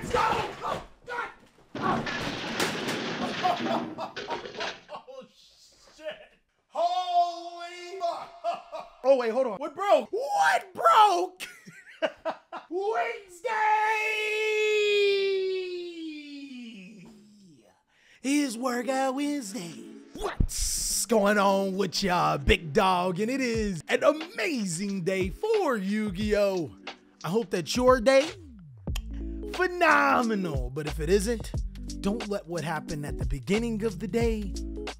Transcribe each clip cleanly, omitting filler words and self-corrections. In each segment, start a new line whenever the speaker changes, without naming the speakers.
Let's go! Oh, God! Oh, shit! Holy fuck! Oh, wait, hold on. What broke? What broke? Wednesday is Workout Wednesday. What's going on with y'all, big dog? And it is an amazing day for Yu-Gi-Oh! I hope that your day, phenomenal. But if it isn't, don't let what happened at the beginning of the day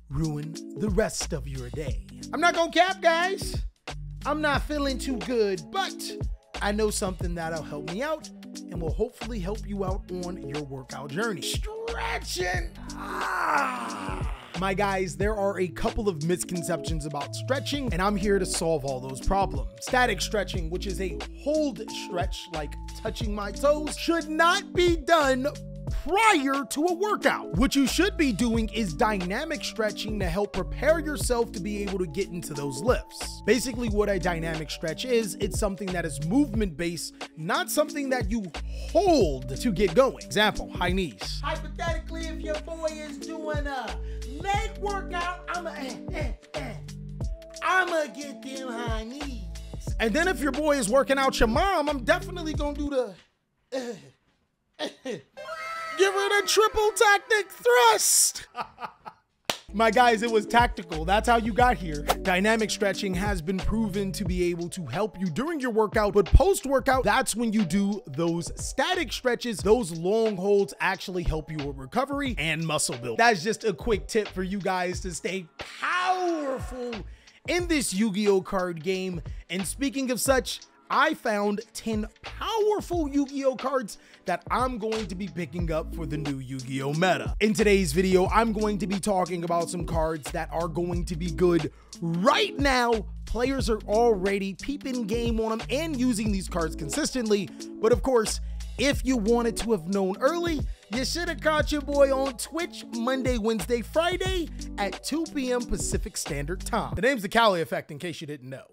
ruin the rest of your day. I'm not gonna cap, guys. I'm not feeling too good, but I know something that'll help me out and will hopefully help you out on your workout journey. Stretching. My guys, there are a couple of misconceptions about stretching, and I'm here to solve all those problems. Static stretching, which is a hold stretch, like touching my toes, should not be done prior to a workout. What you should be doing is dynamic stretching to help prepare yourself to be able to get into those lifts. Basically, what a dynamic stretch is, it's something that is movement based, not something that you hold to get going. Example, high knees. Hypothetically, if your boy is doing a leg workout, I'ma get them high knees. And then if your boy is working out your mom, I'm definitely gonna do the give her the triple tactic thrust. My guys, it was tactical. That's how you got here. Dynamic stretching has been proven to be able to help you during your workout, but post-workout, that's when you do those static stretches. Those long holds actually help you with recovery and muscle build. That's just a quick tip for you guys to stay powerful in this Yu-Gi-Oh card game. And speaking of such, I found 10 powerful Yu-Gi-Oh cards that I'm going to be picking up for the new Yu-Gi-Oh meta. In today's video, I'm going to be talking about some cards that are going to be good right now. Players are already peeping game on them and using these cards consistently. But of course, if you wanted to have known early, you should have caught your boy on Twitch Monday, Wednesday, Friday at 2 p.m. Pacific Standard Time. The name's TheCaliEffect, in case you didn't know.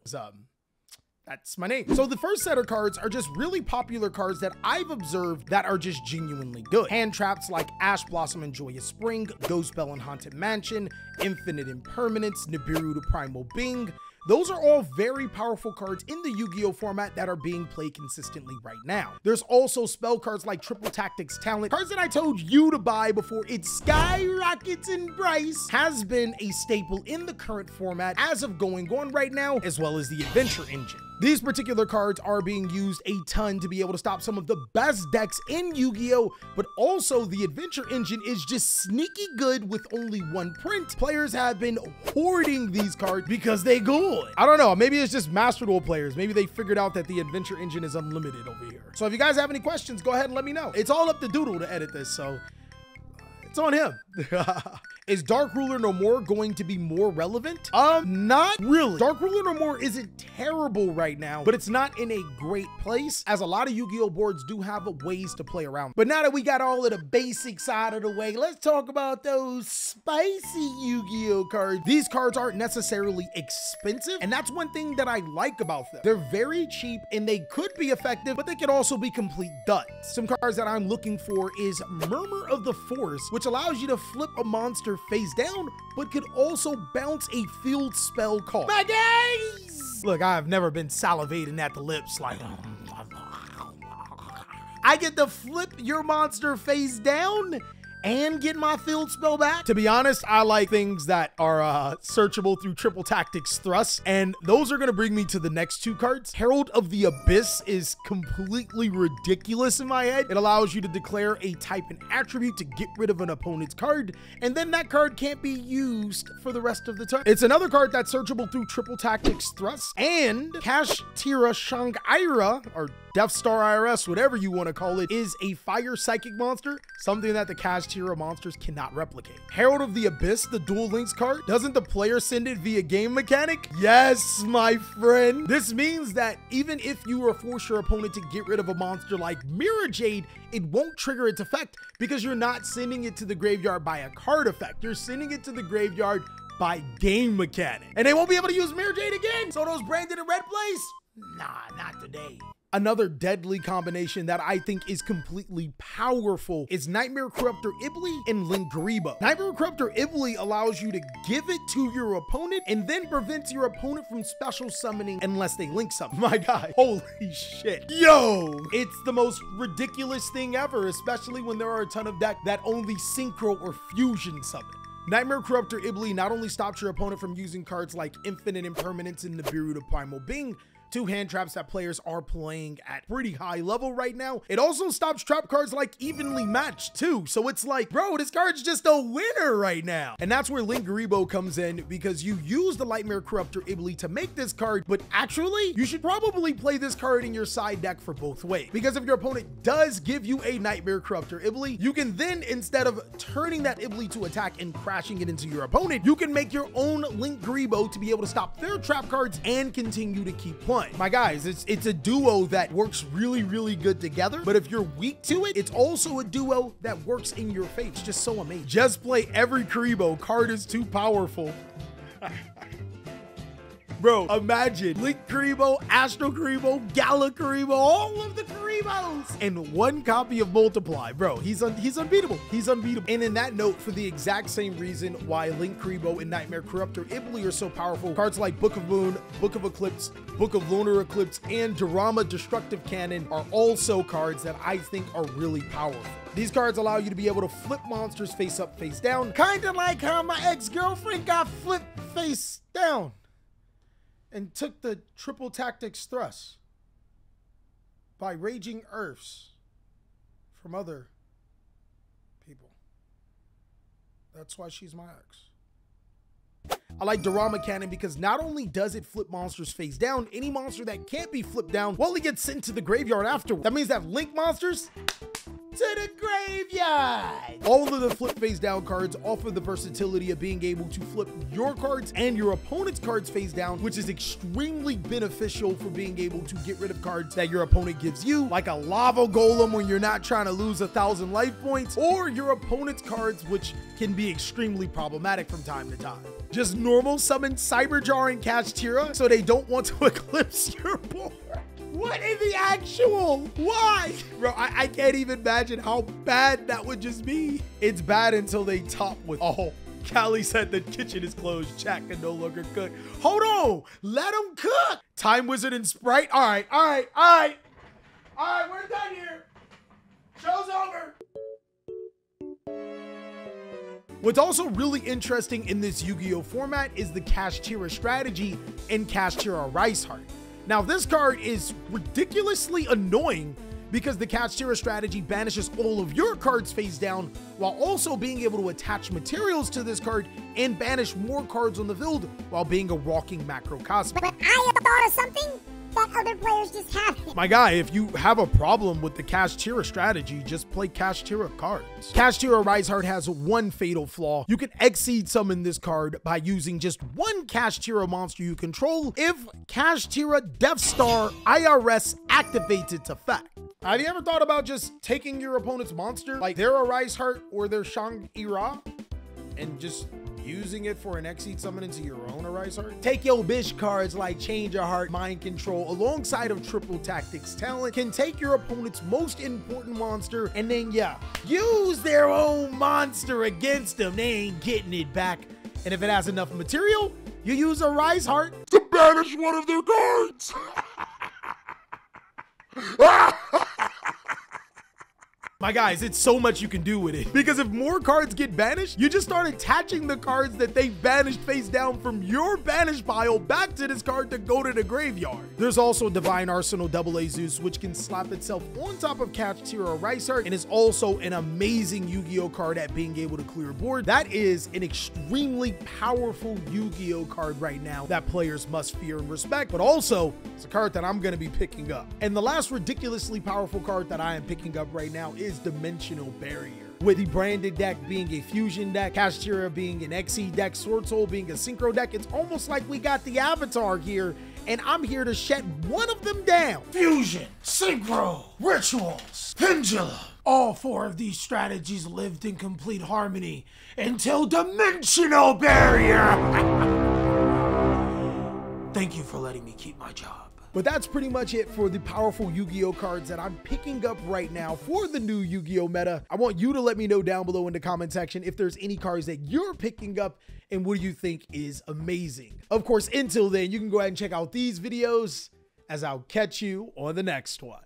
That's my name. So the first set of cards are just really popular cards that I've observed that are just genuinely good. Hand traps like Ash Blossom and Joyous Spring, Ghost Bell and Haunted Mansion, Infinite Impermanence, Nibiru to Primal Being. Those are all very powerful cards in the Yu-Gi-Oh format that are being played consistently right now. There's also spell cards like Triple Tactics Talent, cards that I told you to buy before it skyrockets in price, has been a staple in the current format as of going on right now, as well as the Adventure Engine. These particular cards are being used a ton to be able to stop some of the best decks in Yu-Gi-Oh, but also the Adventure Engine is just sneaky good with only one print. Players have been hoarding these cards because they good. I don't know, maybe it's just Master Duel players. Maybe they figured out that the Adventure Engine is unlimited over here. So if you guys have any questions, go ahead and let me know. It's all up to Doodle to edit this, so it's on him. Is Dark Ruler No More going to be more relevant? Not really. Dark Ruler No More isn't terrible right now, but it's not in a great place, as a lot of Yu-Gi-Oh boards do have ways to play around. But now that we got all of the basics out of the way, let's talk about those spicy Yu-Gi-Oh cards. These cards aren't necessarily expensive, and that's one thing that I like about them. They're very cheap, and they could be effective, but they could also be complete duds. Some cards that I'm looking for is Murmur of the Force, which allows you to flip a monster face down, but could also bounce a field spell card. My guys! Look, I've never been salivating at the lips like, I get to flip your monster face down and get my field spell back. To be honest, I like things that are searchable through Triple Tactics Thrust, and those are gonna bring me to the next two cards. Herald of the Abyss is completely ridiculous in my head. It allows you to declare a type and attribute to get rid of an opponent's card, and then that card can't be used for the rest of the turn. It's another card that's searchable through Triple Tactics Thrust, and Cash Tira Shangaira, or Death Star IRS, whatever you want to call it, is a fire psychic monster, something that the Cash Tira monsters cannot replicate. Herald of the Abyss, the Duel Links card, doesn't the player send it via game mechanic? Yes, my friend. This means that even if you force your opponent to get rid of a monster like Mirror Jade, it won't trigger its effect because you're not sending it to the graveyard by a card effect. You're sending it to the graveyard by game mechanic. And they won't be able to use Mirror Jade again. So those branded in red plays? Nah, not today. Another deadly combination that I think is completely powerful is Nightmare Corruptor Ibli and Link Garibo. Nightmare Corruptor Ibli allows you to give it to your opponent and then prevents your opponent from special summoning unless they link summon. My guy, holy shit. Yo, it's the most ridiculous thing ever, especially when there are a ton of decks that only synchro or fusion summon. Nightmare Corruptor Ibli not only stops your opponent from using cards like Infinite Impermanence and Nibiru to Primal Being, two hand traps that players are playing at pretty high level right now. It also stops trap cards like Evenly Matched too. So it's like, bro, this card's just a winner right now. And that's where Link Garibo comes in, because you use the Nightmare Corruptor Ibli to make this card, but actually you should probably play this card in your side deck for both ways. Because if your opponent does give you a Nightmare Corruptor Ibli, you can then, instead of turning that Ibli to attack and crashing it into your opponent, you can make your own Link Garibo to be able to stop their trap cards and continue to keep playing. My guys, it's a duo that works really, really good together, but if you're weak to it, it's also a duo that works in your face. It's just so amazing. Just play every Garibo. Card is too powerful. Bro, imagine Link Garibo, Astro Garibo, Gala Garibo, all of the Garibos, and one copy of Multiply. Bro, he's unbeatable. He's unbeatable. And in that note, for the exact same reason why Link Garibo and Nightmare Corruptor Ibli are so powerful, cards like Book of Moon, Book of Eclipse, Book of Lunar Eclipse, and Dorama Destructive Cannon are also cards that I think are really powerful. These cards allow you to be able to flip monsters face up, face down, kind of like how my ex-girlfriend got flipped face down and took the triple tactics thrust by Raging Earths from other people. That's why she's my ex. I like Dorama Cannon because not only does it flip monsters face down, any monster that can't be flipped down, well, it gets sent to the graveyard afterward. That means that Link monsters to the graveyard. All of the flip face down cards offer the versatility of being able to flip your cards and your opponent's cards face down, which is extremely beneficial for being able to get rid of cards that your opponent gives you, like a Lava Golem when you're not trying to lose 1,000 life points, or your opponent's cards, which can be extremely problematic from time to time. Just normal summon Cyberjar and Kashtira so they don't want to eclipse your board. What in the actual? Why? Bro, I can't even imagine how bad that would just be. It's bad until they top with, oh, Callie said the kitchen is closed. Chat can no longer cook. Hold on, let them cook. Time Wizard and Sprite. All right, we're done here. Show's over. What's also really interesting in this Yu-Gi-Oh format is the Kashtira strategy and Kashtira Rice Heart. Now, this card is ridiculously annoying because the Kashtira strategy banishes all of your cards face down while also being able to attach materials to this card and banish more cards on the field while being a walking macrocosm.
But I have thought of something that other players just haven't.
My guy, if you have a problem with the Kashtira strategy, just play Kashtira cards. Kashtira Rise Heart has one fatal flaw. You can Exceed summon this card by using just one Kashtira monster you control if Kashtira Death Star IRS activates its effect. Have you ever thought about just taking your opponent's monster, like their Rise Heart or their Shang-Ira, and just using it for an Exceed summon into your own Arise Heart? Take your Bish cards like Change Your Heart, Mind Control, alongside of Triple Tactics talent, can take your opponent's most important monster and then, yeah, use their own monster against them. They ain't getting it back. And if it has enough material, you use a Rise Heart to banish one of their cards. My guys, it's so much you can do with it. Because if more cards get banished, you just start attaching the cards that they banished face down from your banish pile back to this card to go to the graveyard. There's also Divine Arsenal AA Zeus, which can slap itself on top of Kashtira Rice Heart and is also an amazing Yu-Gi-Oh card at being able to clear board. That is an extremely powerful Yu-Gi-Oh card right now that players must fear and respect, but also it's a card that I'm going to be picking up. And the last ridiculously powerful card that I am picking up right now is Dimensional Barrier. With the branded deck being a fusion deck, Kashtira being an Exceed deck, Sword Soul being a synchro deck, it's almost like we got the Avatar here, and I'm here to shut one of them down. Fusion, Synchro, Rituals, Pendulum. All four of these strategies lived in complete harmony until Dimensional Barrier. Thank you for letting me keep my job. But that's pretty much it for the powerful Yu-Gi-Oh cards that I'm picking up right now for the new Yu-Gi-Oh meta. I want you to let me know down below in the comment section if there's any cards that you're picking up and what do you think is amazing. Of course, until then, you can go ahead and check out these videos as I'll catch you on the next one.